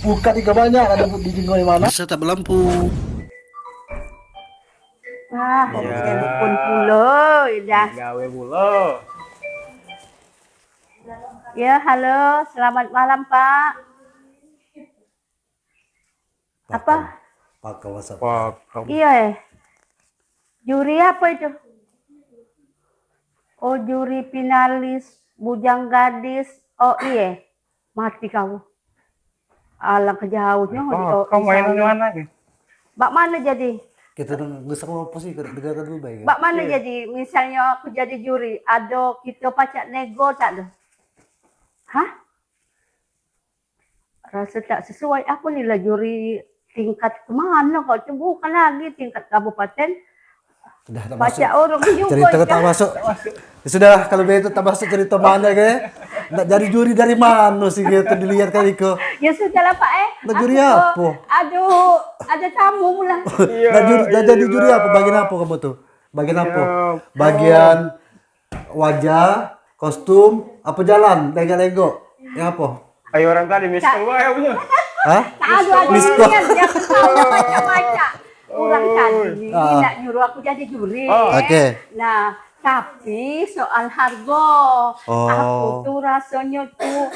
Bukan ikan banyak ada di jinggoy mana? Bisa tak berlampu. Ah, Iya. telepon pula dah. Gawe mulu. Ya, halo, selamat malam Pak. Apa? Pakai WhatsApp. Iya, juri apa itu? Oh, juri finalis Bujang Gadis. Oh iya, mati kamu. Alang kejauhnya. Oh, kamu main di mana nih? Bak mana jadi? Kita nggak sama apa sih negara dulu baik. Bak mana jadi? Misalnya aku jadi juri, ada kita pacak nego tak ada? Hah? Rasa tak sesuai. Aku nilai juri tingkat kemana kok? Itu bukan lagi tingkat kabupaten. Sudah tak Baca masuk. orang juga. Cerita tak masuk. Ya sudah kalau begitu tak masuk cerita mana ke? Nggak jadi juri dari mana sih gitu dilihat kali kok. Ya sudah lah Pak Nak juri apa? Aduh, ada tamu pula. Nggak jadi juri apa? Bagian apa kamu tuh? Bagian apa? Bagian wajah, kostum, apa jalan, lego-lego? Yang apa? Ayo orang tadi Mister Wah punya. Hah? Aduh, Misko. yang tahu macam-macam. Orang tadi nak nyuruh aku jadi juri. Oke. Nah, tapi soal harga, aku tuh rasanya tuh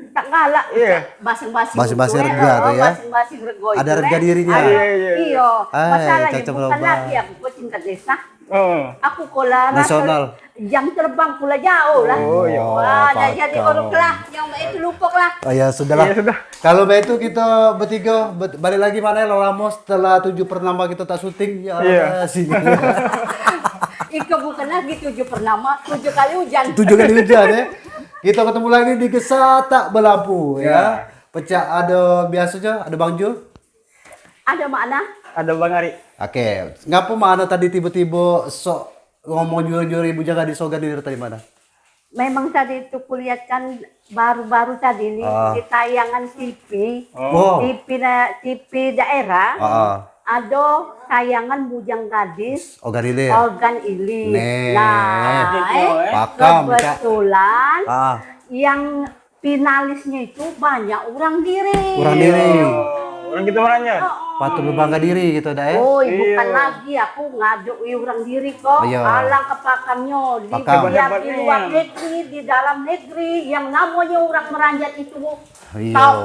tak galak. Iya. Masing-masing harga tuh ya. Masing-masing harga. Ada itu, harga dirinya. Iya. Masalahnya cocok bukan lomba. lagi aku ke tingkat desa. Oh. Aku kola Nasional. jam terbang pula jauh lah. Oh, ya. Wah, dah jadi pakar. orang lah. Yang itu lupuk lah. Oh ya sudahlah. Iya, sudah. Kalau begitu kita bertiga balik lagi mana ya Ramos setelah 7/6 kita tak syuting ya Iya. sini. Iko bukan lagi 7/6, 7 kali hujan. 7 kali hujan ya. Kita ketemu lagi di Kisah Tak Berlampu ya. Pecah ada biasanya ada Bang Jo. Ada makna? Ada Bang Ari. Oke, ngapa mana tadi tiba-tiba sok ngomong juri-juri Bujang Gadis Ogan Ilir tadi mana? Memang tadi itu kulihatkan baru-baru tadi di tayangan TV, Oh. TV daerah, ada tayangan Bujang Gadis Ogan Ilir. Organ Ilir. Nih. Nah, Pakam, Cak. kebetulan Ah, yang finalisnya itu banyak orang diri. kurang diri. Orang kita orangnya. Patut lu bangga diri gitu dah ya. Oh, bukan lagi aku ngaduk orang diri kok. Iya. Alang ke pakamnya di Pakam. biar di luar negeri, di dalam negeri yang namanya orang meranjat itu. Iya. Tahu.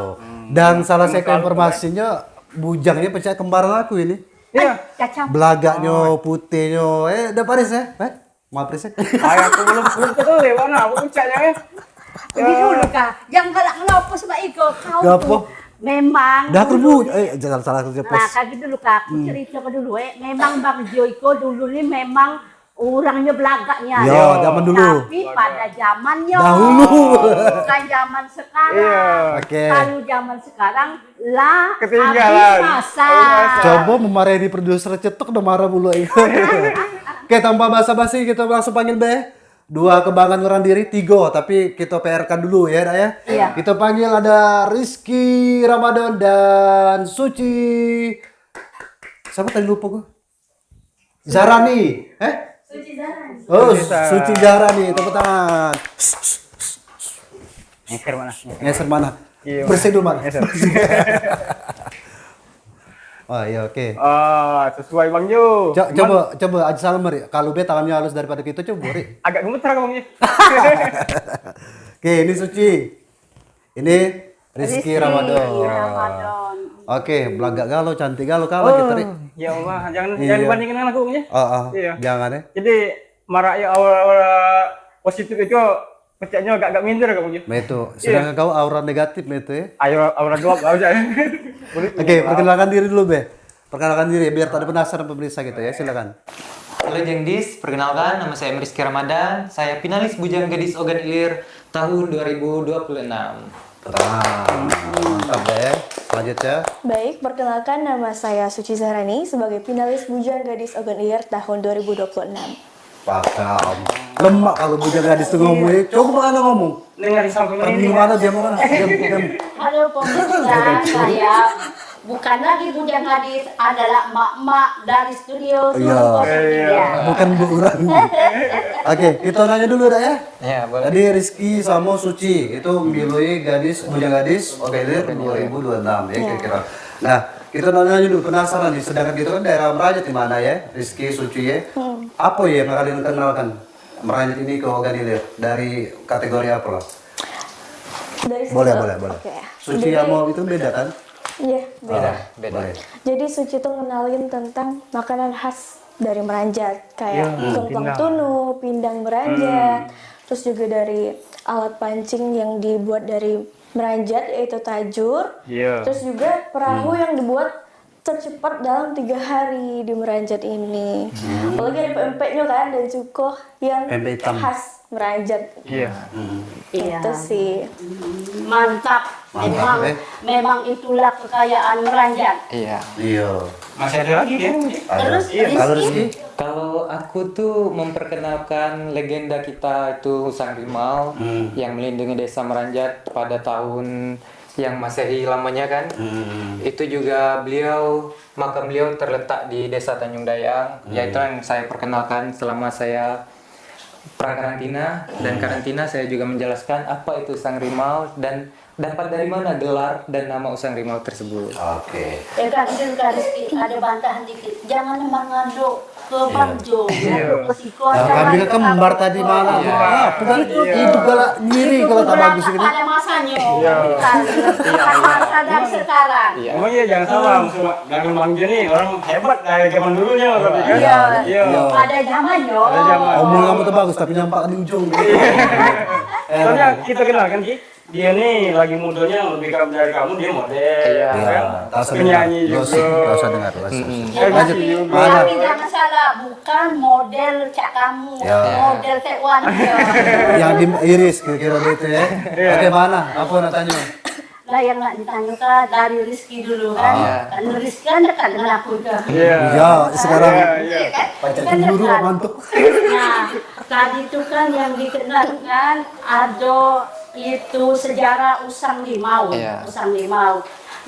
Dan salah satu informasinya Bujangnya pecah kembar aku ini. Iya. Caca. Belagaknya, putihnya. Udah Paris ya? Maaf Paris ya? Ay, aku belum ketemu ya mana? Aku puncaknya ya. Ini dulu kah? Yang galak ngelapa sebab itu. Kau Gapo? tuh memang. Dah dulu- terbuk. Jangan salah kerja Nah, pos. kayak gitu dulu kak. Aku cerita ke dulu memang Bang Joiko dulu ini memang orangnya belagaknya. Ya, zaman dulu. Tapi pada zamannya. Dahulu. Bukan zaman sekarang. Iya. Oke. Kalau zaman sekarang lah Ketinggalan. habis masa. Coba memarahi produser cetok udah marah mulu. Oke, tanpa basa-basi kita langsung panggil deh. 2 kebanggaan orang diri, 3 tapi kita PR-kan dulu ya, Dak ya. Iya. Kita panggil ada Rizky Ramadan dan Suci. Siapa tadi lupa gua? Zarani. Suci Zarani. Oh, Suci Zarani, tepuk tangan. Ngeker mana? Ngeser mana? Iya, Bersih dulu mana? Ngeser. Oh iya oke. Sesuai Bang Jo. Coba aja salam Mari. Kalau dia tangannya halus daripada kita coba Ri. Agak gemeter ngomongnya. Oke, ini Suci. Ini Rizky Ramadan. Ramadan. Oke, belagak galau, cantik galau kalah gitu Ri. Ya Allah, jangan Iya. dibandingin dengan aku ngomongnya. Iya. Jangan ya. Jadi marah ya awal-awal positif itu pecahnya agak minder kamu gitu. Metu, sedangkan kau aura negatif Metu ya. Ayo aura dua enggak usah. Oke, perkenalkan diri dulu Be. Perkenalkan diri biar tak ada penasaran pemirsa gitu ya. Silakan. Halo Jengdis, perkenalkan nama saya Rizky Ramadan. Saya finalis Bujang Gadis Ogan Ilir tahun 2026. Mantap ya. Selanjutnya. Baik, perkenalkan nama saya Suci Zahrani sebagai finalis Bujang Gadis Ogan Ilir tahun 2026. Pakam. Lemak kalau Bujang Gadis tuh ngomong. Coba mana ngomong. Dengar sampai Di ini. mana dia mana? Diam. Halo pemirsa, saya bukan lagi bujang gadis, adalah mak-mak dari studio Iya. Iya. Bukan bu orang. Oke, kita nanya dulu dah ya. Ya, boleh. Tadi Rizky sama Suci itu milih gadis bujang gadis Ogalir 2026 ya kira-kira. Nah, kita nanya dulu penasaran nih, sedangkan gitu kan daerah Merajat di mana ya, Rizky, Suci ya. Apa ya yang kalian kenalkan Merajat ini ke Ogalir dari kategori apa lah? Dari Boleh, situ. boleh, boleh. Oke. Suci Jadi- sama itu beda kan? Iya, beda. Beda. Boleh. Jadi Suci tuh ngenalin tentang makanan khas dari Meranjat kayak tumpeng tunu, pindang Meranjat, terus juga dari alat pancing yang dibuat dari Meranjat yaitu tajur, Iya. terus juga perahu yang dibuat tercepat dalam 3 hari di Meranjat ini. Apalagi ada pempeknya kan dan cukoh yang Pempek hitam. khas Meranjat. Iya. Iya. Itu sih. Mantap. Mantap, Memang itulah kekayaan Meranjat. Iya. Iya. Masih ada lagi dia. Ada. Kalau Rizky? Kalau aku tuh memperkenalkan legenda kita itu Sang Rimau yang melindungi desa Meranjat pada tahun yang Masehi lamanya kan. Itu juga makam beliau terletak di Desa Tanjung Dayang, yaitu yang saya perkenalkan selama saya prakarantina dan karantina. Saya juga menjelaskan apa itu Sang Rimau dan dapat dari mana gelar dan nama Sang Rimau tersebut. Oke. Kak Rizky, ada bantahan dikit. Jangan mengandung ke Bangjo, ke Sikon. Nah, kami kan kembar tadi malam. Ah, bukan itu galak ngiri kalau tak bagus ini. Pada masanya. Bukan masa dari sekarang. Oh iya, jangan sama. Gagal Bangjo nih orang hebat dari zaman dulunya. Tapi kan. Iya. Iya. Pada zamannya. Pada zaman. Omong kamu tuh bagus tapi nampak di ujung. Soalnya kita kenal kan Ki, dia nih lagi mudanya lebih keren dari kamu, dia model, Iya. kan? Tak usah Penyanyi dengar. juga. Tak usah dengar. Tak usah. Lanjut. Mana? Tapi jangan salah, bukan model cak kamu, Ya. model Taiwan. Yang di Iris kira-kira itu ya. Oke, mana? Apa nak tanya? Lah yang nak ditanyakan dari Rizky dulu kan. Kan Rizky kan dekat dengan aku juga. Iya. Ya, sekarang Iya kan? pacar Kan cemburu dekat. mantuk. Nah, tadi itu kan yang dikenalkan ada itu sejarah Usang Limau, Iya. Usang Limau.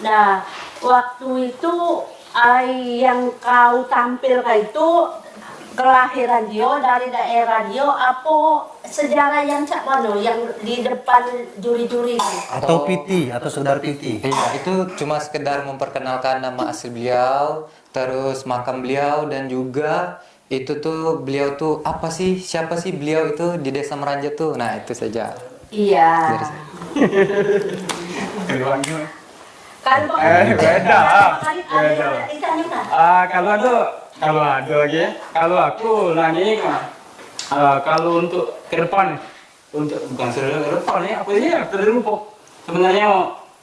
Nah, waktu itu yang kau tampilkan itu kelahiran dia dari daerah dia apa sejarah yang cak mano yang di depan juri-juri itu? Atau PT atau sekedar PT. Iya, itu cuma sekedar memperkenalkan nama asli beliau, terus makam beliau, dan juga itu tuh beliau tuh apa sih, siapa sih beliau itu di Desa Meranjat tuh. Nah, itu saja. Iya. Kalau beda. ada ditanyakan. Kalau ada aja. Kalau aku nanya ini kan, kalau untuk ke depan, untuk bukan sebenarnya ke depan ya, aku ini terlupa. Sebenarnya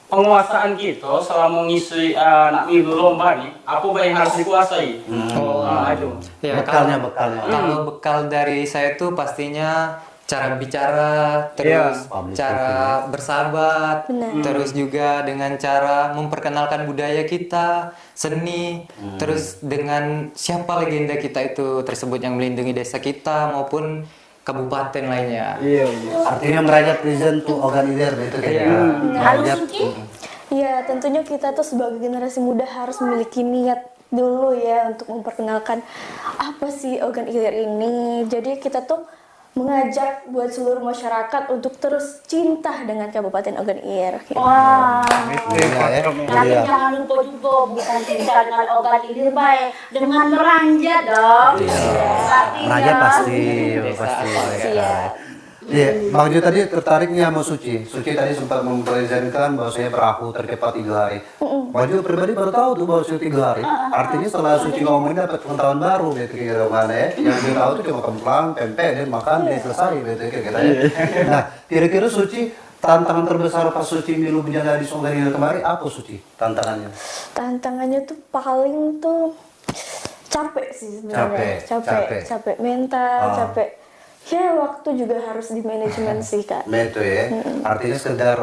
penguasaan kita selama ngisi nak milu lomba nih, apa yang harus dikuasai? Itu. Ya, Bekalnya. kalau bekal dari saya tuh pastinya cara bicara, terus cara bersahabat, terus juga dengan cara memperkenalkan budaya kita, seni, terus dengan siapa legenda kita itu tersebut yang melindungi desa kita maupun kabupaten lainnya. Iya. Artinya Merajat present to Ogan Ilir itu kayaknya. Halo Merajat. Suci. Ya, tentunya kita tuh sebagai generasi muda harus memiliki niat dulu ya untuk memperkenalkan apa sih Ogan Ilir ini. Jadi kita tuh mengajak buat seluruh masyarakat untuk terus cinta dengan Kabupaten Ogan Ilir. Wah. Iya, ya. Tapi Iya. jangan lupa juga bukan cinta dengan Ogan Ilir baik, dengan Meranjat dong. Artinya, Merajat pasti. Siap. Iya, Bang Jo tadi tertariknya sama Suci. Suci tadi sempat mempresentkan bahwasanya perahu tercepat 3 hari. Bang Jo pribadi baru tahu tuh bahwasanya 3 hari. Artinya setelah Suci ngomongin dapat pengetahuan baru gitu kira mana ya. Yang dia tahu tuh cuma kemplang, pempek, dan makan, dia selesai gitu kira-kira ya. Nah, kira-kira Suci tantangan terbesar pas Suci milu bujang gadis Ogan Ilir kemarin apa Suci tantangannya? Tantangannya tuh paling tuh capek sih sebenarnya. Capek. Capek mental, capek. Ya, waktu juga harus di manajemen sih, Kak. Itu ya, artinya sekedar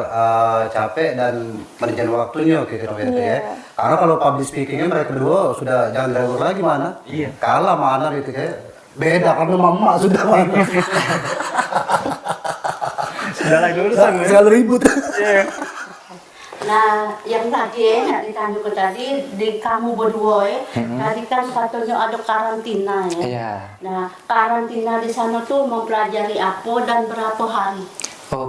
capek dan manajemen waktunya kira-kira itu ya. Karena kalau public speakingnya mereka berdua sudah jangan ragu lagi mana. Iya. Kalah mana gitu kayak beda karena mama sudah mana. Sudah lagi urusan. Selalu ribut. Iya. Nah, yang tadi nak ditanya ke tadi di kamu berdua tadi kan katanya ada karantina ya. Iya. Nah, karantina di sana tuh mempelajari apa dan berapa hari? Oh,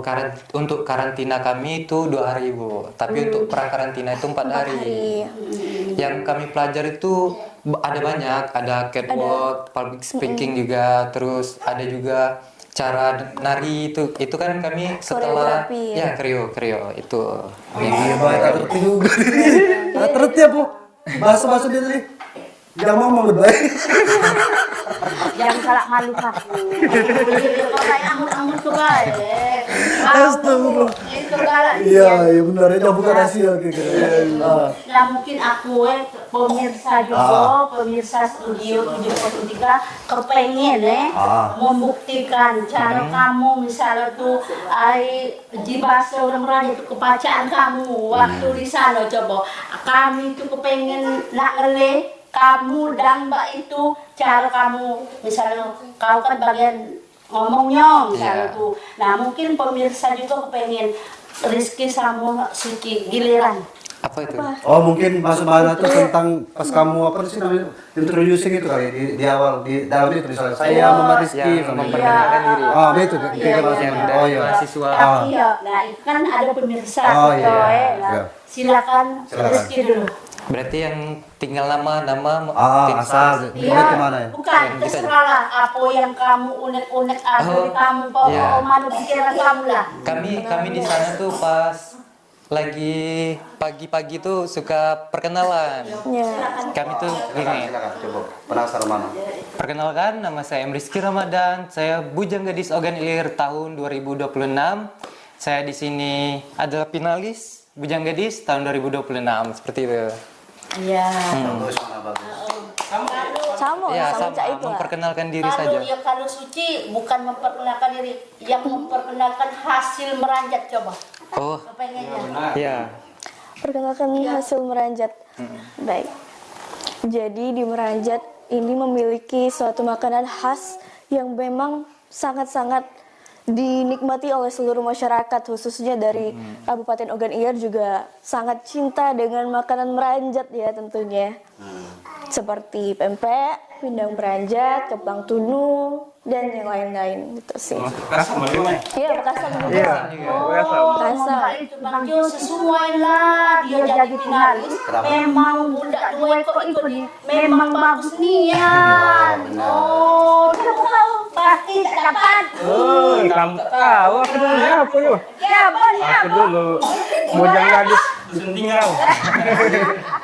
untuk karantina kami itu 2 hari, Bu. Tapi untuk karantina itu 4 hari. Yang kami pelajari itu ada banyak, ada catwalk, public speaking juga, terus ada juga cara nari itu kan kami setelah Koreografi, ya kreo itu. Iya, baik, tak ngerti juga. Tak ngerti ya, Bu. Bahasa-bahasa dia tadi. Jangan ngomong lebih baik. Jangan salah malu kamu. Kau kayak amun-amun tuh baik. Astagfirullah. Itu galak. Iya, benar. Itu bukan rahasia. Nah mungkin aku pemirsa juga, pemirsa studio 73 kepengen membuktikan cara kamu misalnya tuh di bahasa orang itu kebacaan kamu waktu di sana coba. Kami tuh kepengen nak ngelih kamu dan Mbak itu cara kamu misalnya kau kan bagian ngomongnya misalnya tuh. Nah mungkin pemirsa juga kepengen Rizky sama Suci giliran. Apa itu? Oh, mungkin Mas Mana tuh tentang pas kamu apa sih namanya introducing itu kali di awal di dalam itu misalnya saya Mama Rizky sama memperkenalkan diri. Oh, itu kan. Iya, Oh iya. Mahasiswa. Tapi ya, nah itu kan ada pemirsa Oh, gitu iya. Nah, Iya. silakan Rizky dulu. Berarti yang tinggal nama Asal Iya, mulai kemana ya? bukan terserah lah apa yang kamu unek-unek ada di kamu iya. mana pikiran kamu lah. Kami di sana tuh pas lagi pagi-pagi tuh suka perkenalan. Ya. Kami tuh gini. Silakan coba. Penasaran mana? Perkenalkan, nama saya Rizky Ramadan. Saya Bujang Gadis Ogan Ilir tahun 2026. Saya di sini adalah finalis Bujang Gadis tahun 2026 seperti itu. Iya. Bagus, mana bagus. Sama, Ya, sama Cak itu lah. memperkenalkan diri Kalau saja. ya kalau Suci bukan memperkenalkan diri, yang memperkenalkan hasil meranjat coba. Oh, Kepengennya. ya. Perkenalkan hasil meranjat. Baik. Jadi di Meranjat ini memiliki suatu makanan khas yang memang sangat-sangat dinikmati oleh seluruh masyarakat, khususnya dari Kabupaten Ogan Ilir juga sangat cinta dengan makanan meranjat ya tentunya. Seperti pempek, pindang meranjat, kepang tunu, dan yang lain-lain gitu sih. Kasar bagaimana? Iya, Bekasam juga. Bekasam. Itu Bang Jo sesuai lah dia jadi finalis. Memang budak dua ekor itu memang bagus nian. Oh, tahu pasti tak dapat. Oh, kamu tak tahu aku dulu apa yuk? Ya, banyak. Aku dulu Bujang Gadis dusun tinggal.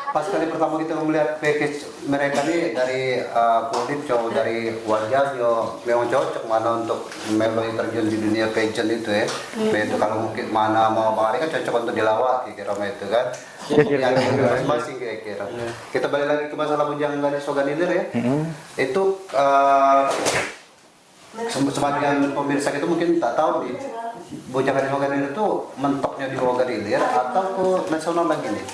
Pas kali pertama kita melihat package mereka nih dari kulit cowok dari wajahnya memang cocok mana untuk memang terjun di dunia pageant itu ya. Itu kalau mungkin mana mau hari kan cocok untuk dilawat kira itu kan. Yang masing kira-kira. Kita balik lagi ke masalah Bujang Gadis Ogan Ilir ya. Itu sebagian pemirsa itu mungkin tak tahu nih Bujang Gadis Ogan Ilir itu mentoknya di Ogan Ilir atau ke nasional lagi nih?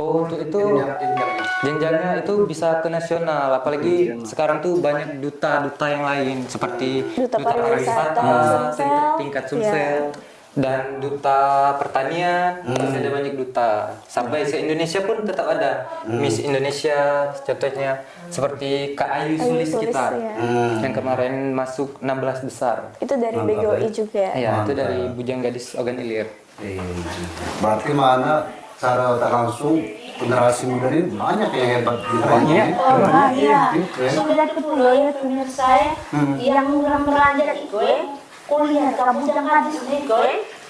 Oh, untuk itu Jenjangnya. jenjangnya itu bisa ke nasional, apalagi sekarang tuh banyak duta-duta yang lain seperti Duta pariwisata, Sumsel, tingkat Sumsel, dan duta pertanian, masih ada banyak duta. Sampai se Indonesia pun tetap ada Miss Indonesia, contohnya seperti Kak Ayu Sulis Sulis, kita, ya. yang kemarin masuk 16 besar. Itu dari BGOI juga. Ya, itu dari Bujang Gadis Ogan Ilir. Berarti mana secara tak langsung generasi muda ini banyak yang hebat di Banyak. Oh iya, sudah ketemu ya pemirsa yang meranjat itu kuliah kamu jangan gadis itu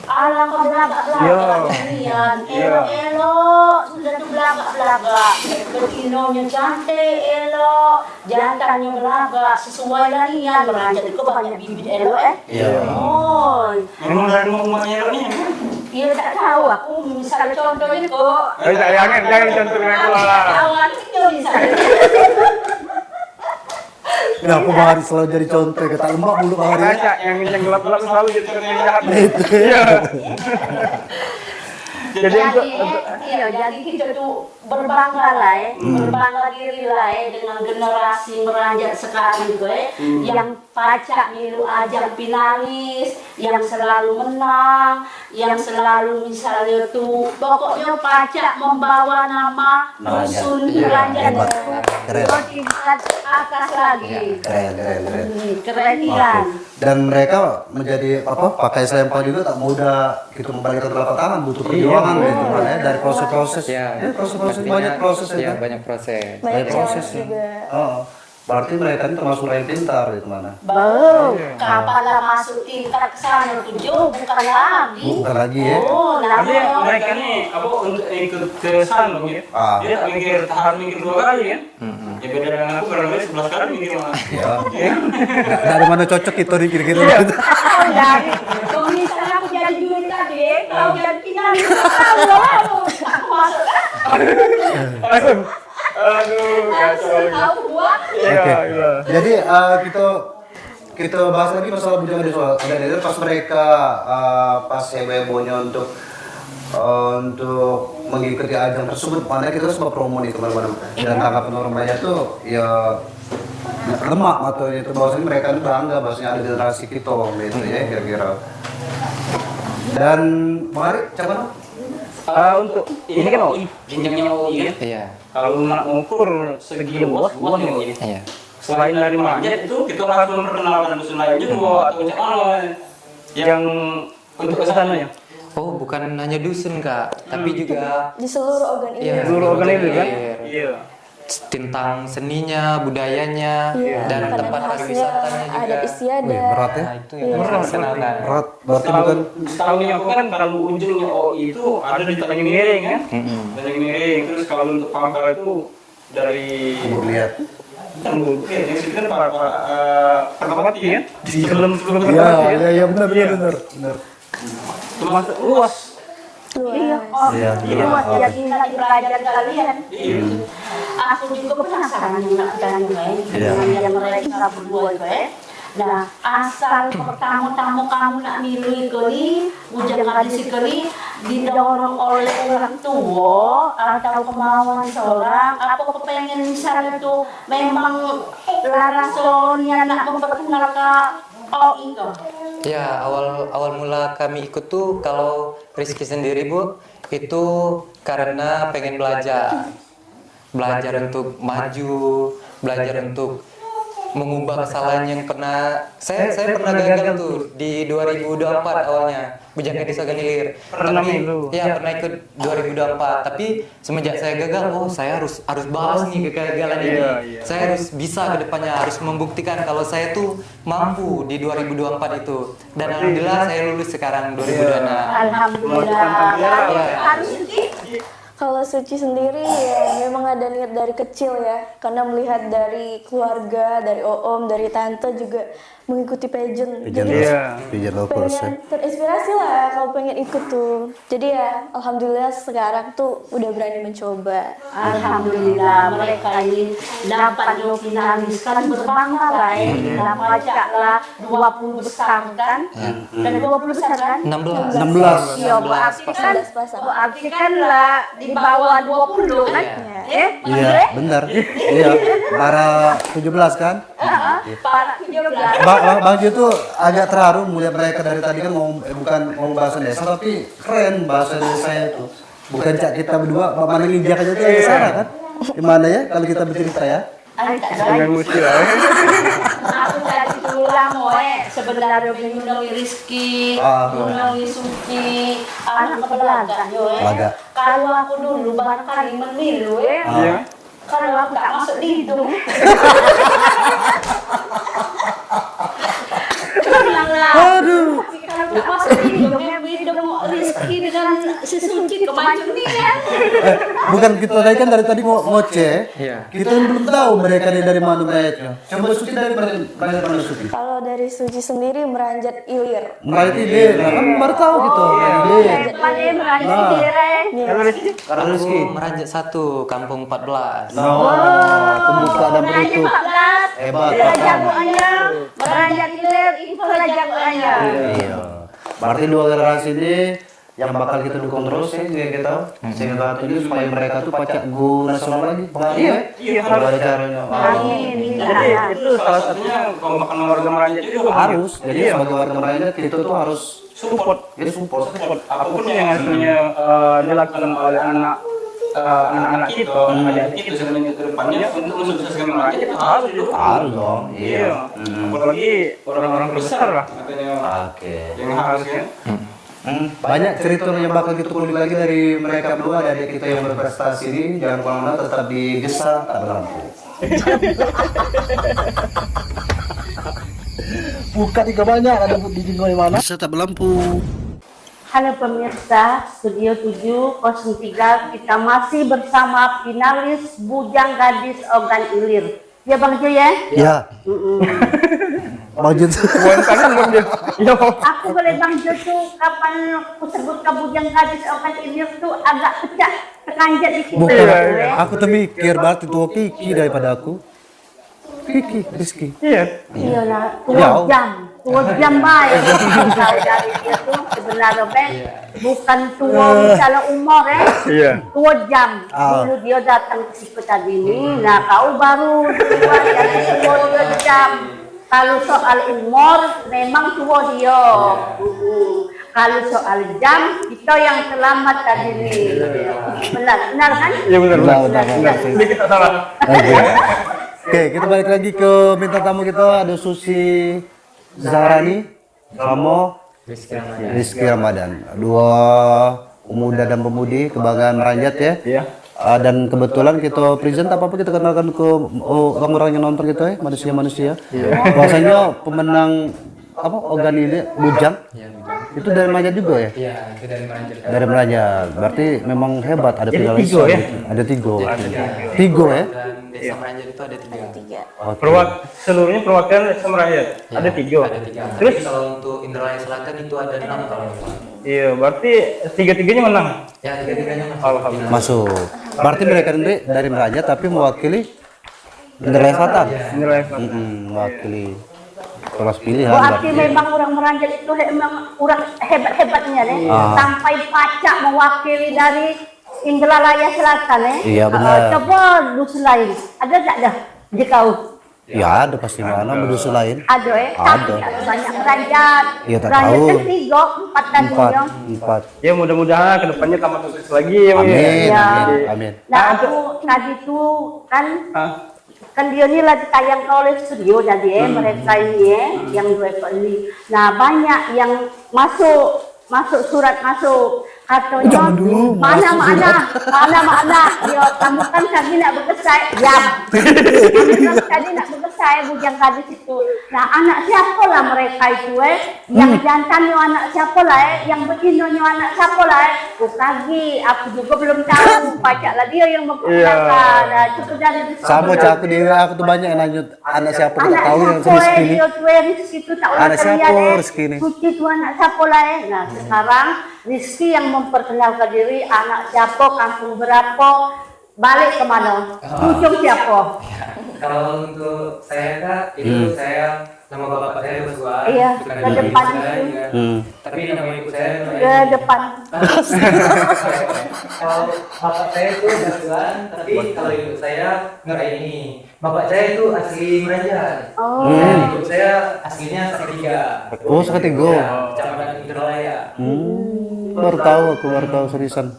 alang kau belagak-belagak kalian elok sudah tuh belagak-belagak betinonya cantik elok jantannya belagak sesuai larian meranjat itu banyak bibit elok oh Memang dari rumahnya ini. iya tak tahu aku misalnya contohnya kok Jangan contohnya aku lah. awan itu misalnya Kenapa Bang Haris selalu jadi contoh kata lembak mulu Bang Haris? Kaca yang gelap-gelap selalu jadi yang jahat. Jadi jadi kita tuh berbangga lah berbangga diri lah dengan generasi meranjat sekarang itu yang pacak milu ajang finalis, yang selalu menang, yang selalu misalnya tuh pokoknya pacak membawa nama dusun Ranjat hebat. Keren. ke tingkat atas lagi. Keren. Keren kan? Dan mereka menjadi pakai selempang juga tak mudah gitu membalikan telapak tangan, butuh perjuangan gitu kan ya, dari proses-proses. Proses-proses Artinya, banyak proses ya, ya. banyak proses. Banyak proses challenge juga. Oh, berarti mereka ini termasuk orang yang pintar gitu mana? Bau, kapan lah masuk tingkat ke sana tuh Jo, bukan lagi. Bukan lagi ya. Oh, Tapi namanya mereka nih apa untuk ikut ke sana ya. Ah. Dia tak mikir tahan mikir 2 kali kan. Ya beda dengan aku barangkali 11 kali mikir malah. Ya. Dari mana cocok itu nih kira-kira? oh, dari kalau misalnya aku jadi duit tadi, kalau jadi finalis, aku masuk. Aduh, kacau. Aku buat. Oke. Jadi kita bahas lagi masalah bujangan di soal. Dan pas mereka pas hebohnya untuk mengikuti ajang tersebut, mana kita semua promo nih kemana-mana. Dan tanggapan orang banyak tuh ya lemak atau itu bahwasanya mereka itu bangga bahwasanya ada generasi kita gitu ya kira-kira. Dan mari coba Untuk ini kan OI, jenjangnya OI kan. Iya. Kalau nak mengukur segi luas nih OI. Iya. Selain dari Manjat itu kita harus memperkenalkan dusun lain juga atau macam mana yang untuk ke sana ya. Oh, bukan hanya dusun, Kak, tapi juga Di seluruh organ ini. Iya. Seluruh organ itu kan. Iya. Iya. tentang seninya, budayanya, Iya, dan makanan tempat khasnya, pariwisatanya juga. adat istiadat. Wih, berat ya. Nah, itu yang harus dilaksanakan. Berat, berarti Tahu bukan tahunya aku kan kalau ujungnya OI itu ada di Tanjung Miring kan. Tanjung Miring terus kalau untuk Pangkal itu dari lihat. kan yang situ kan para Pertapati kan sebelum Iya, Pertapati ya. iya benar. Termasuk luas. Iya, oh, Iya, iya, iya. jadi nanti belajar kalian. Iya. Aku juga penasaran dengan Iya. yang mereka berdua itu Nah, asal pertama-tama kamu nak milih kali, ujang hadis kali, didorong oleh orang tua atau kemauan seorang, apa kepengen misalnya tuh memang larasonya nak memperkenalkan itu. Ya, awal mula kami ikut tuh kalau Rizky sendiri, Bu, itu karena pengen belajar. Belajar untuk maju, belajar untuk mengubah kesalahan yang pernah saya pernah gagal tuh di 2024 awalnya Bujangga Desa Ganilir. Pernah Tapi milu. ya pernah ikut 2024, tapi semenjak saya gagal, oh saya harus balas nih kegagalan ini. Iya, iya. Saya harus bisa ke depannya, harus membuktikan kalau saya tuh mampu di 2024 itu. Dan alhamdulillah saya lulus sekarang 2026. Alhamdulillah. Iya. Harus ini. Kalau Suci sendiri ya memang ada niat dari kecil ya, karena melihat dari keluarga, dari om, dari tante juga mengikuti pageant. Jadi Pigeon lovers ya. pengen terinspirasi lah kalau pengen ikut tuh. Jadi ya alhamdulillah sekarang tuh udah berani mencoba. Alhamdulillah mereka ini dapat finalis kan berbangga lah ya. Kita pajak lah 20 besar kan. Dan 20 besar kan? 16. 16. Iya berarti kan, pasang. berarti kan lah di bawah 20 kan? Iya, benar. Iya, para 17 kan? Para 17. Bang Jo tuh agak terharu melihat mereka dari tadi kan bukan ngomong bahasa desa tapi keren bahasa desa itu. Bukan cak kita berdua, mana nginjak aja tuh yang sana kan? Gimana ya kalau kita bercerita ya? Dengan musil ya. Aku tadi tulang sebenarnya mengundangi Rizky, mengundangi Suci, anak kebelagan yo Belaga. Kalau aku dulu barangkali memilu Iya. kalau aku tak masuk di hidung. Aduh. Kalau tak masuk di hidung Rizky dengan si Suci kemajuan dia. Bukan kita tadi kan dari tadi ngoceh. Iya. Kita belum tahu mereka dari mana mereka. Coba Suci dari mana Suci? Kalau dari Suci sendiri Meranjat Ilir. Mereka ide, kan baru tahu gitu. Ide. Mana berani direng. Karena Aku Rizky. Meranjat 1, Kampung 14. Pembuka dan penutup. Hebat. Meranjat ilir, itu lah jagoannya. Iya. Berarti dua generasi ini yang bakal kita dukung terus ya, kayak kita sehingga satu ini supaya mereka tuh pacak go nasional lagi. Pengaruh ya? Iya, Kalau ada caranya. Amin. Jadi itu salah satunya kalau makan warga Meranjat itu Harus. Jadi sebagai warga Meranjat kita tuh harus support. jadi support. Apapun yang hasilnya dilakukan oleh anak-anak kita, adik-adik kita sebenarnya ke depannya untuk mensukseskan Meranjat kita harus didukung. Harus dong. Iya. Apalagi orang-orang besar lah katanya Oke. yang harusnya. Banyak cerita yang bakal kita kulik lagi dari mereka berdua, adik kita yang berprestasi ini. Jangan kemana-mana, tetap di Gesa Tak Berlampu. Bukan juga banyak, ada di di mana? Gesa Tak Berlampu. Halo pemirsa, Studio 703, kita masih bersama finalis Bujang Gadis Ogan Ilir. Ya Bang Jo ya? Ya. Bang Jun. Aku boleh Bang Jo tuh kapan aku sebut ke Bujang Gadis Ogan Ilir tuh agak pecah, terkanjat dikit. Bukan. Aku tuh mikir berarti tua Kiki daripada aku. Kiki, Rizky. Iya. Iya lah, Jauh. 2 jam baik. Kalau dari dia tuh sebenarnya Ben, bukan tua misalnya umur Iya. 2 jam. Dulu dia datang ke situ tadi nih, nah kau baru tua yang tua 2 jam. Kalau soal umur memang tua dia. Kalau soal jam kita yang selamat tadi nih. Benar kan? Iya benar. Benar. Sedikit tak salah. Oke, kita balik lagi ke bintang tamu kita. Ada Susi Zahrani sama Rizky Ramadan. Dua pemuda dan pemudi kebanggaan Meranjat ya. Iya. Dan kebetulan kita present apa-apa kita kenalkan ke orang-orang yang nonton kita ya, manusia-manusia. Bahwasanya pemenang apa Ogan ini Bujang itu dari Meranjat juga ya? Iya, itu dari Meranjat. Dari Meranjat. Berarti memang hebat, ada Jadi finalis. 3 ya? Ada 3. 3 ya? Dan desa Meranjat itu ada 3. Oke. Seluruhnya perwakilan desa Meranjat. Ya, Ada 3. Ada 3. Terus Tapi kalau untuk Indralaya Selatan itu ada 6 kalau nggak salah. iya, berarti 3-3-nya menang. Ya, 3-3-nya masuk. Alhamdulillah. Masuk. Berarti mereka dari Meranjat tapi mewakili Indralaya Selatan. Nilai Selatan. Mewakili kelas pilihan. Berarti berarti. memang orang Meranjat itu memang orang hebat-hebatnya nih. Sampai pacak mewakili dari Indralaya Selatan Iya, benar. Coba dusun lain. Ada tak dah di kau? Ya ada pasti mana berdusun lain. Ada Ada. Tapi banyak Meranjat. Iya, tak Meranjat tahu. kan 3, 4 tadi Empat. ya. Ya mudah-mudahan kedepannya tambah sukses lagi ya. Bang, ya. Amin. Iya. Amin. Amin. Nah aku tadi tuh kan Hah? kan dia ini lagi tayang oleh studio jadi mereka ini yang 2 ekor ini. Nah banyak yang masuk surat masuk katanya mana ya kamu kan tadi nak berkesai ya kamu kan tadi nak berkesai Bujang Gadis itu. Nah anak siapa lah mereka itu yang jantannya anak siapa lah yang betinanya anak siapa lah kagi aku juga belum tahu pacak lah dia yang memperkenalkan. Nah cukup dari Sama cak aku dia aku tuh banyak yang nanya anak siapa aku tak tahu yang Rizky ini. Rizky itu tak Anak siapa Rizky ini? Suci itu anak siapa lah Nah sekarang Rizky yang memperkenalkan diri anak siapa, kampung berapa, balik kemana, ujung siapa. Kalau untuk saya Kak, itu saya nama bapak saya Baswan. Iya, bukan ke nama depan ibu saya itu. juga. Tapi nama ibu saya Ke depan. Kalau bapak saya itu Baswan, tapi kalau ibu saya Nuraini. Bapak saya itu asli Meranjat. Oh. Dan ibu saya aslinya Salatiga. Oh Salatiga. Ya, Kecamatan Indralaya. Baru tahu seriusan.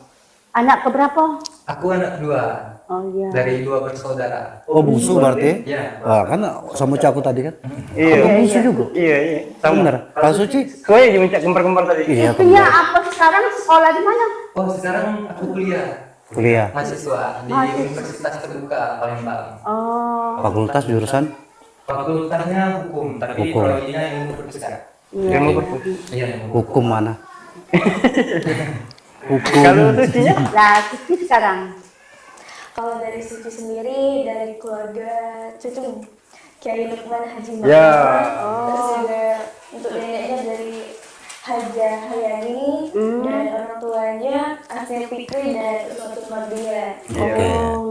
Anak keberapa? Aku anak kedua Oh iya. dari 2 bersaudara. Oh bungsu berarti? Ya. Wah kan sama cak aku tadi kan? Iya. Kamu bungsu juga? Iya. Sama. Bener. Kalau Suci? Kau ya cuma kembar-kembar tadi. Iya. Itunya apa sekarang sekolah di mana? Oh sekarang aku kuliah Kuliah. mahasiswa di Universitas Terbuka Palembang. Oh. Fakultas jurusan? Fakultasnya hukum, tapi Hukum. prodinya ilmu berbesar. Iya. Iya. Hukum mana? Hukum. Kalau Sucinya? Lah Suci sekarang. Kalau dari Suci sendiri dari keluarga cucu Kiai Lukman Haji Ma'ruf. Ya. Terus juga untuk neneknya dari Haja Hayani dan orang tuanya Asnya Fikri dan Uswatut Mardia. Oke.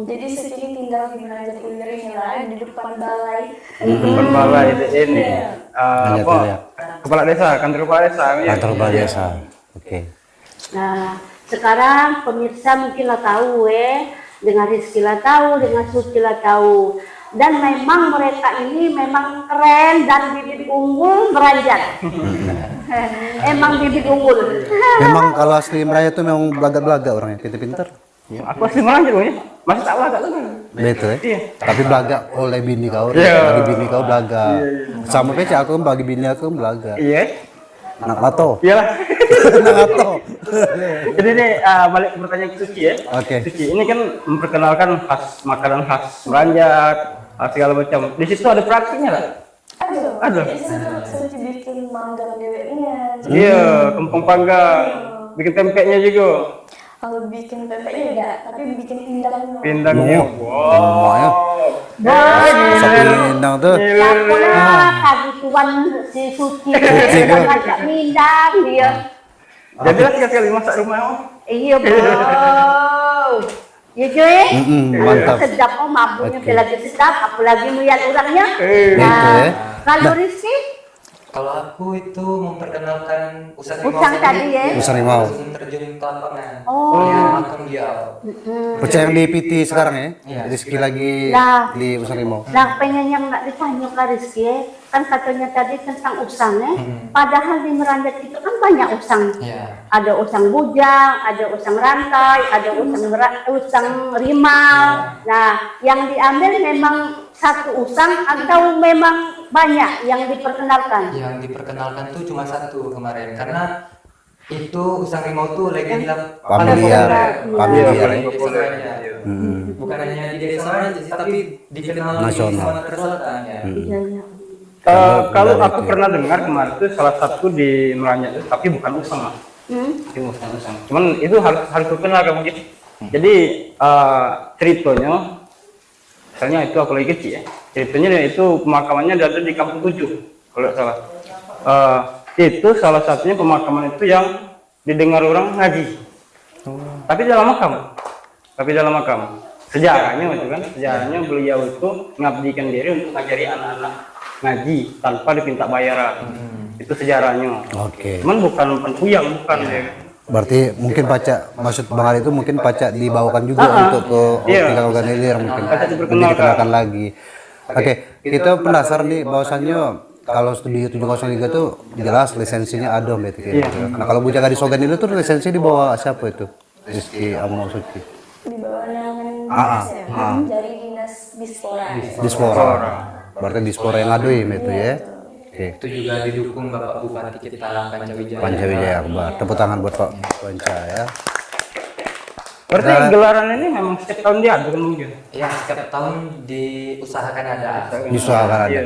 Jadi Suci ini tinggal di Meranjat Ilir ini lah di depan balai. Depan balai ini. Lanjut Apa? dulu ya. Kepala desa, kantor kepala desa. ya. Kantor balai desa. Oke. Nah, sekarang pemirsa mungkin lah tahu dengan Rizky lah tahu, dengan Suci lah tahu. Dan memang mereka ini memang keren dan bibit unggul Meranjat. Emang bibit unggul. Memang kalau asli Meraya itu memang belaga-belaga orangnya, pintar-pintar. Ya, aku asli Meranjat ya. Masih tak belaga tuh. Betul ya? Iya. Tapi belaga oleh bini kau, Iya. bagi bini kau belaga. Sama pece aku bagi bini aku belaga. Iya. Anak mato. Iyalah. Anak mato. Jadi nih balik ke pertanyaan ke Suci ya. Oke. Suci ini kan memperkenalkan makanan khas Meranjat, segala macam. Di situ ada praktiknya lah. Ada. Suci bikin mangga deweknya. Iya, kempong panggang, bikin tempenya juga, Kalau bikin pempeknya enggak, tapi bikin pindangnya. pindangnya. Semuanya. Wah, Sapi indang tuh. aku lah kagutuan si Suci. Suci kan? Ngajak mindang dia. Jadi lah sekali masak rumah. Iya, bro. Ya cuy, mantap. sedap mabuknya lagi sedap, apalagi melihat orangnya. Gitu ya. Kalau Rizky, Kalau aku itu memperkenalkan usaha Usang tadi ya. Usang Rimau. terjun ke lapangan. Oh. Lihat makam beliau. Percaya yang di PT sekarang ya? Iya. Rizky lagi Lah. di Usang Rimau. nah pengen yang nggak ditanya Kak Rizky, kan katanya tadi tentang usang Padahal di Meranjat itu kan banyak usang. Iya. Ada usang bujang, ada usang rantai, ada usang rimau. Nah, yang diambil memang satu usang atau memang banyak yang diperkenalkan? Yang diperkenalkan tuh cuma satu kemarin karena itu usang rimau tuh legenda Familiar. Familiar ya. di desa Meranjat. Bukan hanya di desa Meranjat sih, tapi dikenal di Nasional. Sumatera Selatan ya. Iya, iya. Kalau aku pernah dengar kemarin itu salah satu di Meranjat itu, tapi bukan usang lah. Itu bukan usang. Cuman itu harus terkenal kamu gitu. Jadi ceritanya, misalnya itu aku lagi kecil ya. Ceritanya itu pemakamannya ada di Kampung 7 kalau nggak salah. Itu salah satunya pemakaman itu yang didengar orang ngaji. Tapi dalam makam. Sejarahnya itu kan, sejarahnya beliau itu mengabdikan diri untuk ngajari anak-anak ngaji tanpa dipinta bayaran. Itu sejarahnya. Oke. Cuman bukan puyang, bukan ya. Berarti mungkin pacak, maksud Bang Ali itu mungkin pacak dibawakan juga untuk ke Iya. tinggal organizer mungkin. Pacak Lebih diperkenalkan. dikenalkan lagi. Oke, kita penasaran nih bahwasannya kalau Studio 703 tuh jelas lisensinya ada berarti kayak Iya. gitu. Nah, kalau Bujang Gadis Sogan itu tuh lisensi di bawah siapa itu? Rizky Amo Suci. Di bawah naungan Ah, dinas ya, dari dinas Dispora. Dispora. Berarti Dispora yang ngadu itu ya. Oke. Itu juga didukung Bapak Bupati kita Pancawijaya. Pancawijaya Akbar. Tepuk tangan buat Pak Panca ya. Berarti gelaran ini memang setiap tahun dia ada kan mungkin. Ya, setiap tahun diusahakan ada. Diusahakan ada. Iya.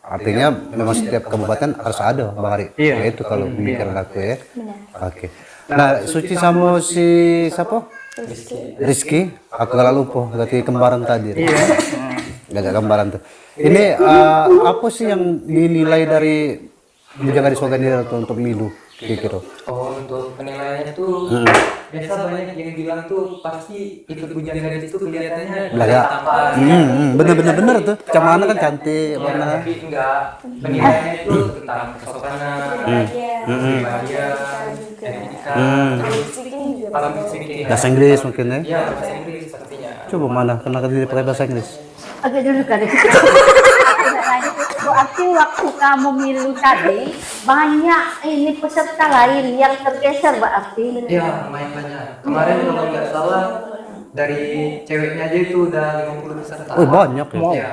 Artinya memang setiap kabupaten harus ada Bang Ari. Iya. Ya, itu kalau pemikiran aku ya. Oke. Nah, Suci sama si siapa? Rizky. Aku gak lupa. Berarti kembaran tadi. Iya. Gagak kembaran tuh. Ini apa sih yang dinilai dari Bujang Gadis Sogan ini untuk Milu? Kira-kira. Oh, untuk penilaiannya tuh biasa banyak yang bilang tuh pasti ikut Bujang Gadis itu kelihatannya Belaga. tampan. Bener kan cantik Iya, warna. tapi enggak. Penilaiannya itu tentang kesopanan, kepribadian, etika, terus public speaking. Bahasa Inggris mungkin ya. Iya, bahasa Inggris sepertinya. Coba mana kena tadi pakai bahasa Inggris. Agak dulu Kak Rizky. Berarti waktu kamu milu tadi banyak ini peserta lain yang tergeser berarti. Iya, lumayan banyak. Kemarin kalau nggak salah dari ceweknya aja itu udah 50 peserta. Oh, banyak ya. Iya.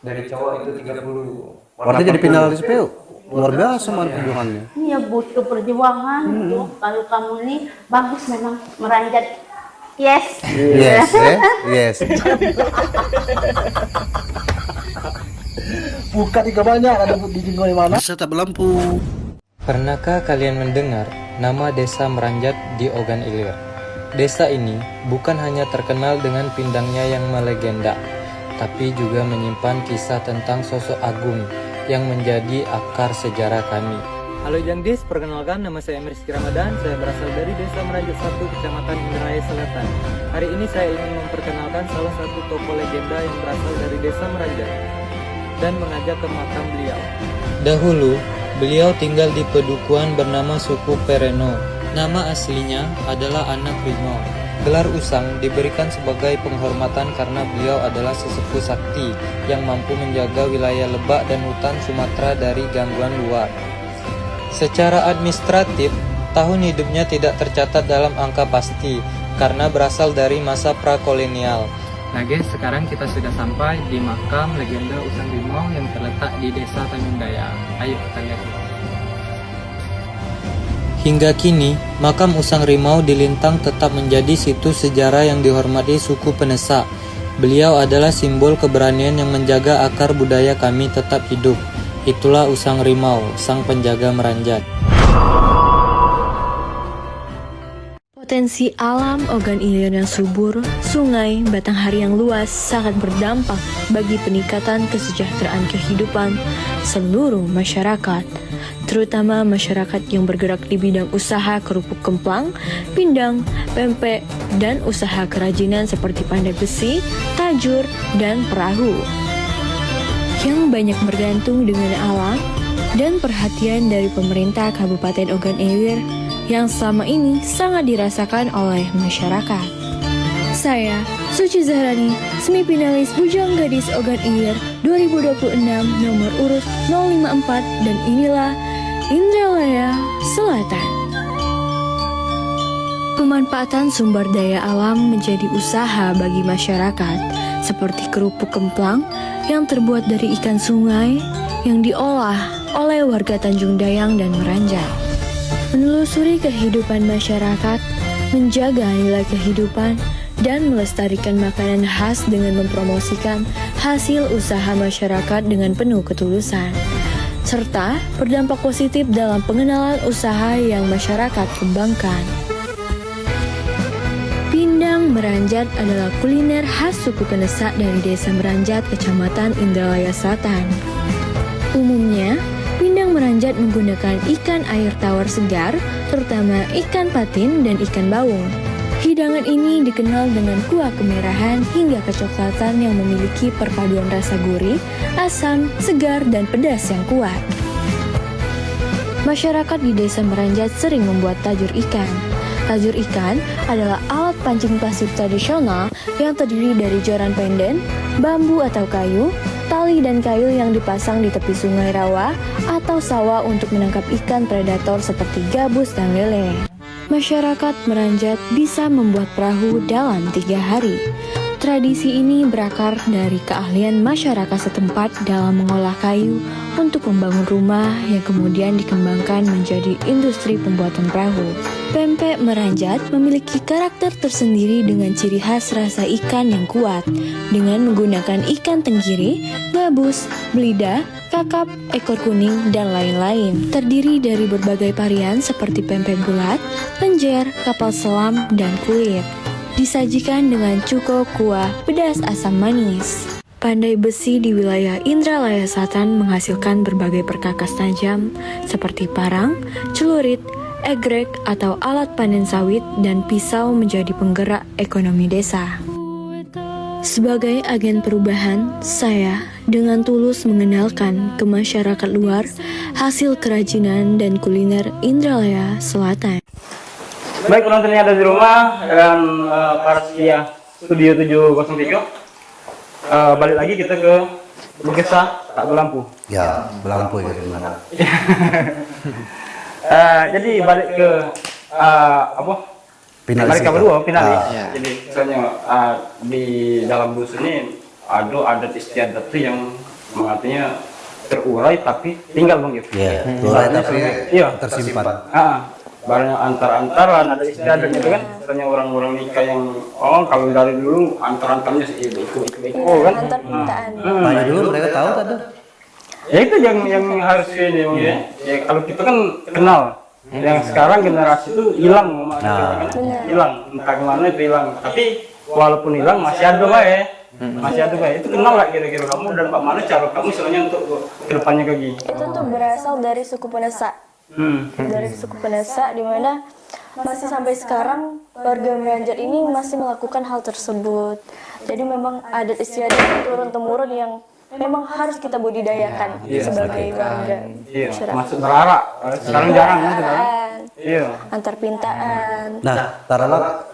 Dari cowok itu 30. Berarti jadi finalis PU. Luar biasa man perjuangannya. Iya butuh perjuangan tuh. Kalau kamu ini bagus memang Meranjat. Yes. Yes, yes. Buka tiga banyak ada di tinggal di mana? Bisa tak berlampu. Pernahkah kalian mendengar nama Desa Meranjat di Ogan Ilir? Desa ini bukan hanya terkenal dengan pindangnya yang melegenda, tapi juga menyimpan kisah tentang sosok agung yang menjadi akar sejarah kami. Halo Jangdis, perkenalkan nama saya Rizky Ramadan. Saya berasal dari Desa Meranjat 1, Kecamatan Indraya Selatan. Hari ini saya ingin memperkenalkan salah satu tokoh legenda yang berasal dari Desa Meranjat dan mengajak ke makam beliau. Dahulu, beliau tinggal di pedukuhan bernama suku Pereno Nama aslinya adalah Anak Rimau. Gelar Usang diberikan sebagai penghormatan karena beliau adalah sesepuh sakti yang mampu menjaga wilayah lebak dan hutan Sumatera dari gangguan luar. Secara administratif, tahun hidupnya tidak tercatat dalam angka pasti karena berasal dari masa prakolonial. Nah guys, sekarang kita sudah sampai di makam legenda Usang Rimau yang terletak di Desa Tanjung Dayang. Ayo kita lihat. Hingga kini, makam Usang Rimau di Lintang tetap menjadi situs sejarah yang dihormati suku Penesak. Beliau adalah simbol keberanian yang menjaga akar budaya kami tetap hidup. Itulah Usang Rimau, sang penjaga Meranjat. Potensi alam Ogan Ilir yang subur, sungai, batanghari yang luas sangat berdampak bagi peningkatan kesejahteraan kehidupan seluruh masyarakat, terutama masyarakat yang bergerak di bidang usaha kerupuk kemplang, pindang, pempek, dan usaha kerajinan seperti pandai besi, tajur, dan perahu. Yang banyak bergantung dengan alam dan perhatian dari pemerintah Kabupaten Ogan Ilir yang selama ini sangat dirasakan oleh masyarakat. Saya, Suci Zahrani, semifinalis Bujang Gadis Ogan Ilir 2026 nomor urut 054, dan inilah Indralaya Selatan. Pemanfaatan sumber daya alam menjadi usaha bagi masyarakat, seperti kerupuk kemplang yang terbuat dari ikan sungai yang diolah oleh warga Tanjung Dayang dan Meranjat. Menelusuri kehidupan masyarakat, menjaga nilai kehidupan, dan melestarikan makanan khas dengan mempromosikan hasil usaha masyarakat dengan penuh ketulusan, serta berdampak positif dalam pengenalan usaha yang masyarakat kembangkan. Pindang Meranjat adalah kuliner khas suku Penesak dari Desa Meranjat, Kecamatan Indralaya Selatan. Umumnya, pindang Meranjat menggunakan ikan air tawar segar, terutama ikan patin dan ikan baung. Hidangan ini dikenal dengan kuah kemerahan hingga kecoklatan yang memiliki perpaduan rasa gurih, asam, segar, dan pedas yang kuat. Masyarakat di Desa Meranjat sering membuat tajur ikan. Tajur ikan adalah alat pancing pasir tradisional yang terdiri dari joran penden, bambu atau kayu, tali dan kayu yang dipasang di tepi sungai rawa atau sawah untuk menangkap ikan predator seperti gabus dan lele. Masyarakat Meranjat bisa membuat perahu dalam 3 hari. Tradisi ini berakar dari keahlian masyarakat setempat dalam mengolah kayu untuk membangun rumah yang kemudian dikembangkan menjadi industri pembuatan perahu. Pempek Meranjat memiliki karakter tersendiri dengan ciri khas rasa ikan yang kuat, dengan menggunakan ikan tenggiri, gabus, belida, kakap, ekor kuning, dan lain-lain. Terdiri dari berbagai varian seperti pempek bulat, lenjer, kapal selam, dan kulit. Disajikan dengan cuko, kuah, pedas, asam manis. Pandai besi di wilayah Indralaya Selatan menghasilkan berbagai perkakas tajam seperti parang, celurit, egrek atau alat panen sawit, dan pisau menjadi penggerak ekonomi desa. Sebagai agen perubahan, saya dengan tulus mengenalkan ke masyarakat luar hasil kerajinan dan kuliner Indralaya Selatan. Baik penonton yang ada di rumah dan para setia Studio 703, balik lagi kita ke Bekesa tak berlampu. Ya, berlampu ya gimana? Jadi balik ke balik ke kedua finalis. Jadi misalnya di dalam dusun ini ada adat istiadat yang artinya terurai tapi tinggal bang gitu. Iya, terurai tapi tersimpan. Barangnya antar-antaran ada istiadat gitu kan. Misalnya orang-orang nikah yang kalau dari dulu antar-antarnya sih ikut kan. Antar permintaan. Tanya dulu mereka tahu tak ada? Ya itu yang harus ini ya. Ya kalau kita kan kenal. Yang sekarang generasi itu hilang, hilang entah kemana itu hilang. Tapi walaupun hilang masih ada masih ada itu kenal nggak kira-kira kamu dan Pak Manu cara kamu misalnya untuk kedepannya kayak gini? Itu tuh berasal dari suku Penesak. Dari suku Penesak, di mana masih sampai sekarang warga Meranjat ini masih melakukan hal tersebut. Jadi memang adat istiadat turun-temurun yang memang harus kita budidayakan sebagai warga masyarakat. Masuk berara, sekarang jarang kan? Iya. antar pintaan. Nah, taruhlah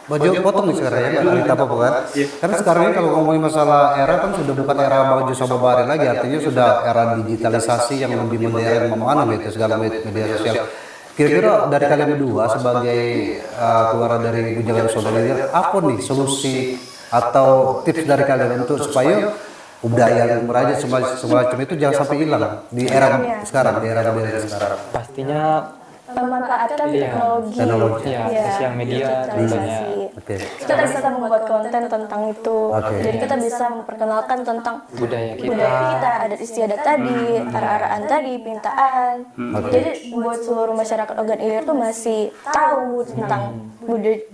baju potong nih sekarang ya, nggak cerita apa-apa kan? Karena sekarang ini kalau ngomongin masalah era kan sudah bukan era baju sababari lagi, artinya sudah era digitalisasi yang lebih modern, mana gitu segala media sosial. Kira-kira dari kalian berdua sebagai keluar dari Bujangan Saudaranya, apa nih solusi atau tips dari kalian untuk supaya budaya yang Meraja semacam itu jangan sampai hilang di era sekarang, di era modern sekarang? Pastinya Memanfaatkan teknologi, ya, sosial media digitalisasi. Oke. Kita bisa membuat konten tentang itu. Oke. Jadi kita bisa memperkenalkan tentang budaya kita. budaya kita, adat istiadat tadi, arah-arahan tadi, pintaan. Jadi buat seluruh masyarakat Ogan Ilir tuh masih tahu tentang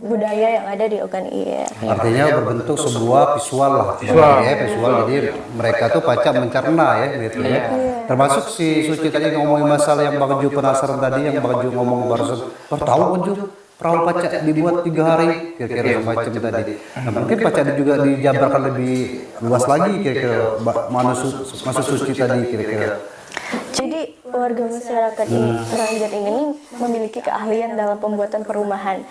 budaya yang ada di Ogan Ilir. Artinya berbentuk sebuah visual lah, visual. Jadi mereka tuh pacak mencerna ya, gitu ya. Termasuk si Suci tadi ngomongin masalah yang Bang Ju penasaran tadi, yang Bang Ju ngomong barusan, tahu Bang Ju perahu pacak dibuat 3 hari, kira-kira semacam tadi. Nah, mungkin pacak juga dijabarkan lebih luas lagi, kira-kira mana masuk Suci tadi, kira-kira. Jadi warga masyarakat Meranjat ini memiliki keahlian dalam pembuatan perumahan,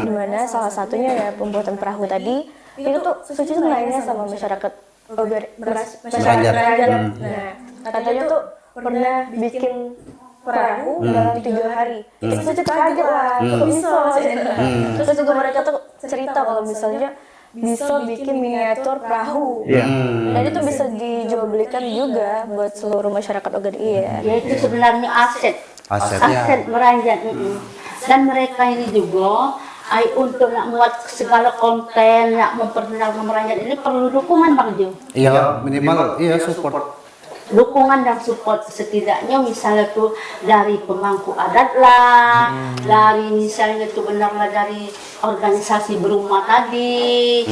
di mana salah satunya ya pembuatan perahu tadi. Itu tuh Suci tuh lainnya sama masyarakat Meranjat. Nah, katanya tuh pernah bikin perahu dalam 3 hari. Itu Suci kaget lah, kok bisa? Terus juga mereka tuh cerita kalau misalnya bisa bikin miniatur perahu. Dan itu bisa dijual belikan juga buat seluruh masyarakat Ogan Ilir. Ya itu sebenarnya aset Meranjat. Dan mereka ini juga untuk nak buat segala konten, nak memperkenalkan Meranjat ini perlu dukungan Bang Jo. Iya, minimal support. Dukungan dan support setidaknya misalnya tuh dari pemangku adat lah, dari misalnya tuh benarlah dari organisasi berumah tadi,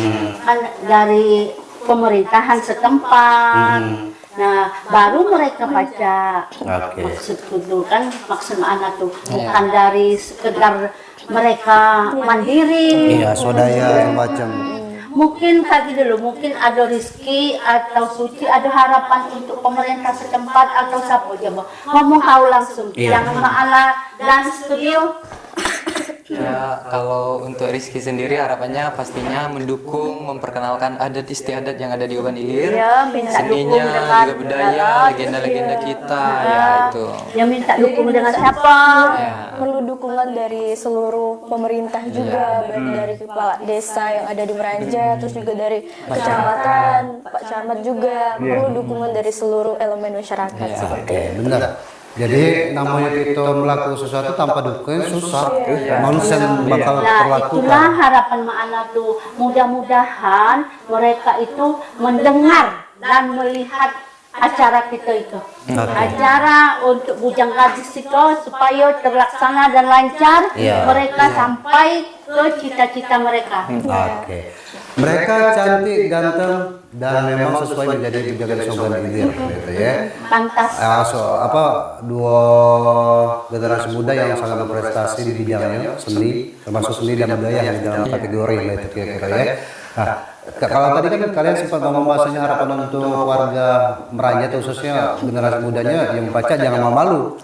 kan dari pemerintahan setempat. Nah, baru mereka baca. Maksudku tuh kan maksud anak tuh bukan dari sekedar mereka mandiri. Iya, swadaya yang macam. Mungkin tadi dulu, mungkin ada Rizky atau Suci ada harapan untuk pemerintah setempat atau siapa coba ngomong kau langsung, jangan malah dan studio. Ya, kalau untuk Rizky sendiri harapannya pastinya mendukung, memperkenalkan adat istiadat yang ada di Ogan Ilir, seninya, juga budaya, legenda-legenda kita, ya itu. Yang minta dukung dengan siapa? Perlu dukungan dari seluruh pemerintah juga, baik dari kepala desa yang ada di Meranjat, terus juga dari kecamatan, Pak Camat juga, perlu dukungan dari seluruh elemen masyarakat seperti itu. Benar. Jadi namanya kita melakukan sesuatu tanpa dukungan susah. Manusia yang bakal terlakukan. Itulah harapan anak tuh. Mudah-mudahan mereka itu mendengar dan melihat acara kita itu. Acara untuk Bujang Gadis itu supaya terlaksana dan lancar. Mereka sampai ke cita-cita mereka. Oke. Mereka cantik, ganteng, dan memang sesuai menjadi Bujangan Ogan Ilir, gitu ya. Pantas. Dua generasi muda yang sangat berprestasi di bidangnya seni, termasuk seni dan budaya yang di dalam kategori lah itu kira-kira ya. Nah, kalau tadi kan kalian sempat ngomong bahasanya harapan untuk warga Meranjat khususnya generasi mudanya yang baca jangan malu.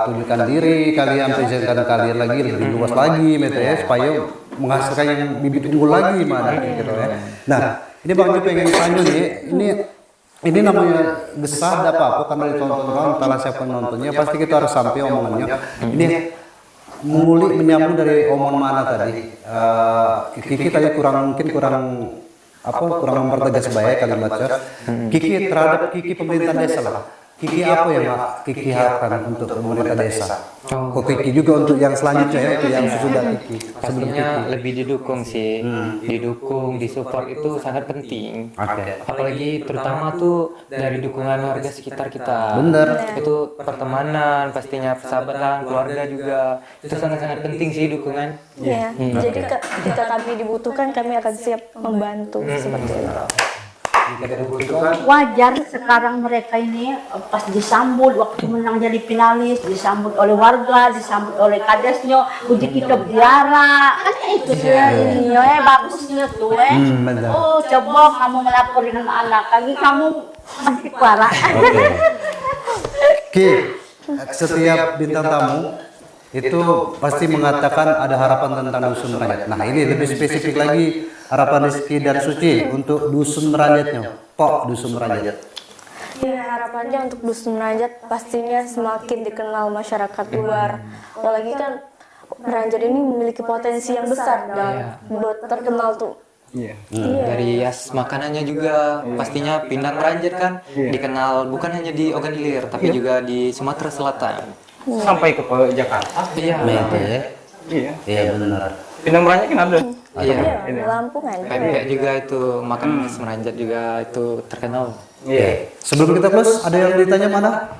Tunjukkan diri kalian, presentasikan kalian lagi lebih luas lagi, gitu ya, supaya menghasilkan yang bibit unggul lagi mana gitu ya. Nah, ini Bang Jo pengen tanya nih, ini namanya gesah ada apa karena ditonton orang, entahlah siapa yang nontonnya, pasti kita harus sampai omongannya. Ini mengulik menyambung dari omongan mana tadi. Kiki tadi kurang mempertegas baik kalimatnya. Kiki terhadap Kiki pemerintah desa lah. Kiki apa yang Kiki harapkan untuk pemerintah desa? Kok Kiki juga untuk yang selanjutnya ya, untuk yang sesudah Kiki? Pastinya lebih didukung sih, didukung, disupport itu sangat penting. Apalagi terutama tuh dari dukungan warga sekitar kita. Bener. Itu pertemanan, pastinya persahabatan, keluarga juga. Itu sangat-sangat penting sih dukungan. Ya, jadi ketika kami dibutuhkan kami akan siap membantu seperti itu. Wajar sekarang mereka ini pas disambut waktu menang jadi finalis, disambut oleh warga, disambut oleh kadesnya, uji kita biara kan itu sih bagusnya tuh oh coba kamu melapor dengan anak kaki kamu masih parah. Ki, setiap bintang tamu itu pasti mengatakan ada harapan tentang dusun Merajat. Nah ini lebih spesifik lagi harapan Rizky dan Suci untuk dusun Merajatnya. Kok dusun Merajat? Ya, harapannya untuk dusun Merajat pastinya semakin dikenal masyarakat luar. Apalagi kan Merajat ini memiliki potensi yang besar dan buat terkenal tuh. Iya. Dari makanannya juga pastinya Pindang Merajat kan dikenal bukan hanya di Ogan Ilir tapi juga di Sumatera Selatan. Sampai ke Jakarta. Iya. Iya. Iya benar. Pindang Merajat kan ada. Iya. Di Lampung ada. Pempek juga itu makanan khas Merajat juga itu terkenal. Iya. Sebelum kita close, ada yang ditanya mana?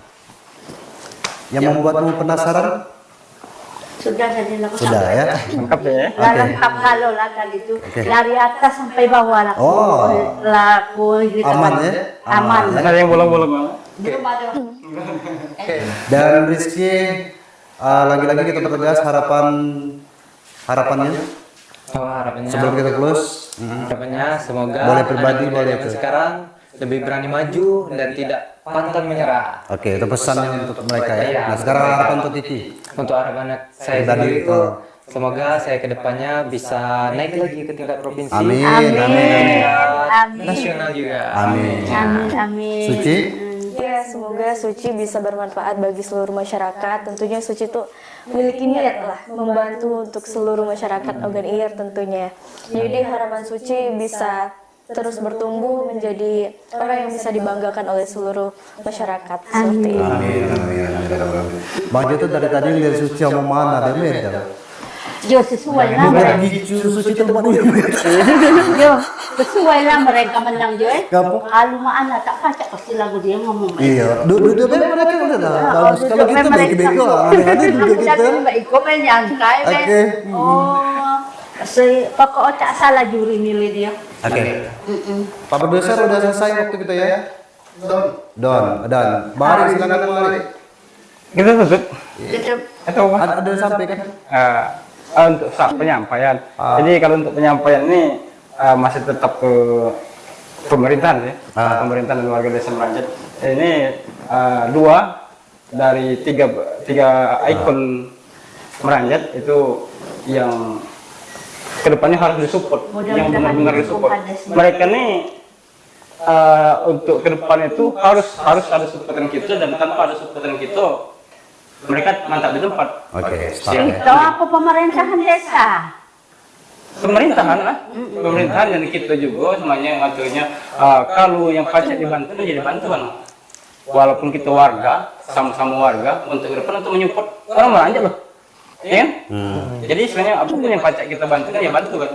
Yang membuatmu penasaran? Sudah jadi lengkap. Sudah ya. Lengkap ya. Nggak lengkap kalau lah tadi itu dari atas sampai bawah laku. Oh. Laku gitu. Aman ya? Aman. Ada yang bolong-bolong. Belum ada. Dan Rizky, lagi-lagi kita pertegas harapannya Oh, harapannya sebelum kita close. harapannya semoga Boleh pribadi, anak muda boleh zaman tuh. sekarang lebih berani maju dan tidak pantang menyerah. Oke, itu pesannya untuk mereka ya. Nah sekarang harapan untuk Kiki. Untuk harapan anak saya Pribadi, sendiri itu oh. semoga saya kedepannya bisa naik lagi ke tingkat provinsi. Amin, Amin. amin, Amin. Nasional juga. amin. Amin. Amin. Suci? Ya, semoga Suci bisa bermanfaat bagi seluruh masyarakat. Tentunya Suci tuh memiliki niat lah membantu untuk seluruh masyarakat Ogan Ilir tentunya. Jadi harapan Suci bisa terus bertumbuh menjadi orang yang bisa dibanggakan oleh seluruh masyarakat. Seperti itu. Amin, amin, amin. Bang Joto dari tadi lihat Suci mau mana ada medal. Jo sesuai lah Bukan mereka. gitu Suci tempat dia. Jo sesuai lah mereka menang Jo. Gapo? Kalau mah anak tak pacak pasti lagu dia ngomong. Iya, duduk mereka udah dah. Bagus kalau kita baik-baik aneh-aneh juga kita. Baik kok menyangkai. Oke. Oh, pokok tak salah juri milih dia. Oke. Pak Produser udah selesai waktu kita ya. Don. Mari silakan mari. Kita tutup. Gitu. Atau apa? Ada yang sampaikan? Untuk penyampaian. Jadi kalau untuk penyampaian ini masih tetap ke pemerintahan ya. Pemerintahan dan warga desa Merajat. Ini dua dari tiga ikon Merajat itu yang kedepannya harus disupport, yang benar-benar disupport. Mereka nih untuk kedepan itu harus ada supportan kita, dan tanpa ada supportan kita mereka mantap di tempat. Oke, Itu apa pemerintahan desa? Pemerintahan lah, pemerintahan dan kita juga semuanya ngaturnya. Kalau yang pajak dibantu jadi bantuan. Walaupun kita warga, sama-sama warga, untuk ke depan untuk menyupport orang Merajat loh. Ya kan? Jadi sebenarnya apapun yang pajak kita bantu kan ya bantu kan.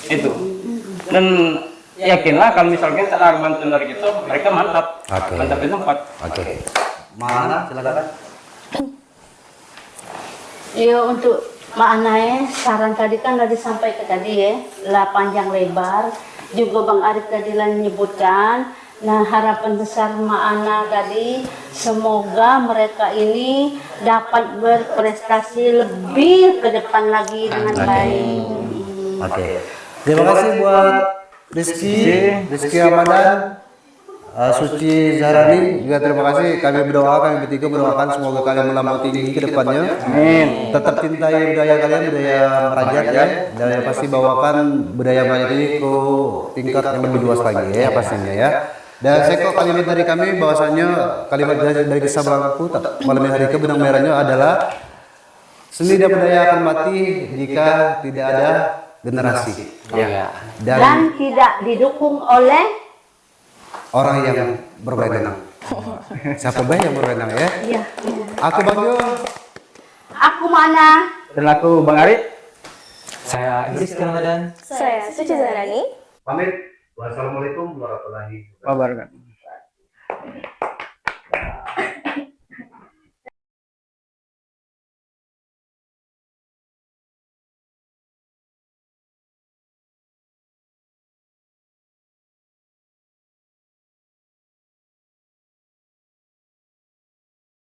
Itu. Dan yakinlah kalau misalnya tak ada bantuan dari kita, mereka mantap. Oke. Mantap di tempat. Oke. Mana silakan. Iya untuk maknanya saran tadi kan udah disampaikan tadi ya, lah panjang lebar. Juga Bang Arif tadi lah menyebutkan. Nah harapan besar Ma'ana tadi semoga mereka ini dapat berprestasi lebih ke depan lagi dengan baik. Oke. Terima kasih buat Rizky Ramadan, Suci Zahrani juga terima kasih. Kami bertiga berdoakan semoga kalian melambung tinggi ke depannya. Amin. Tetap cintai budaya kalian, budaya Merajat ya. Dan pasti bawakan budaya Merajat ini ke tingkat yang lebih luas lagi ya pastinya ya. Dan saya kalimat dari kami bahwasanya kalimat dari kisah Bangku malam hari ke benang merahnya adalah seni dan budaya akan mati jika tidak ada generasi. Iya. Dan tidak didukung oleh Orang yang berwenang. Siapa baik yang berwenang ya? iya. Aku Bang Jo. Aku Ma'ana. Dan aku Bang Ari. Saya Rizky Ramadan. Saya Suci Zahrani. Pamit. Wassalamualaikum warahmatullahi wabarakatuh. Wabarakatuh.